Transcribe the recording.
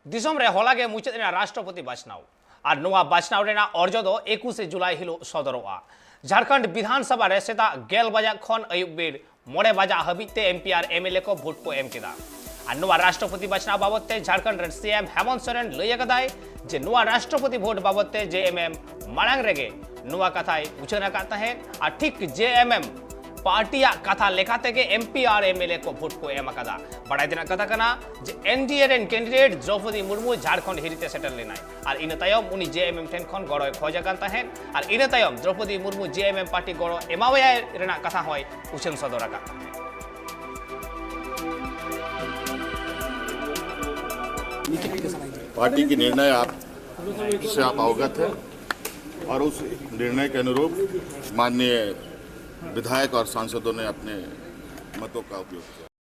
दिसोम रे होलागे मुचाद राष्ट्रपति बाछनाव और नोआ बाछनाव रेना अर्ज दो 21 जुलाई हिलो सदरोआ झारखंड विधानसभा रे सेता गेल बजा खन अयुब बेर मोड़े बजा हबीते एमपी और एमएलए को भोट को एम केदा और नोआ राष्ट्रपति बाछनाव बाबते झारखंड रे सीएम हेमंत सोरेन लय कदाय जे नोआ राष्ट्रपति भोट बाबते जेएमएम मांग रेगे नोआ कथाय उछना का तहे और ठीक जेएमएम पार्टिया कथा लेखाते के एमपी और एमएलए को भोट को एम कदा बड़ा दिन कथा कना जे एनडीए रेन कैंडिडेट द्रौपदी मुर्मू झारखंड हिरीते सेटल लेनाय और इन तायम उनी जेएमएम ठेन खन गड़ो खोजा कान तहेन और इन तायम द्रौपदी मुर्मू जेएमएम पार्टी गड़ो एमावया रेना कथा होय उछन सदरा का पार्टी की निर्णय से आप अवगत है और उस निर्णय के अनुरूप माननीय विधायक और सांसदों ने अपने मतों का उपयोग किया।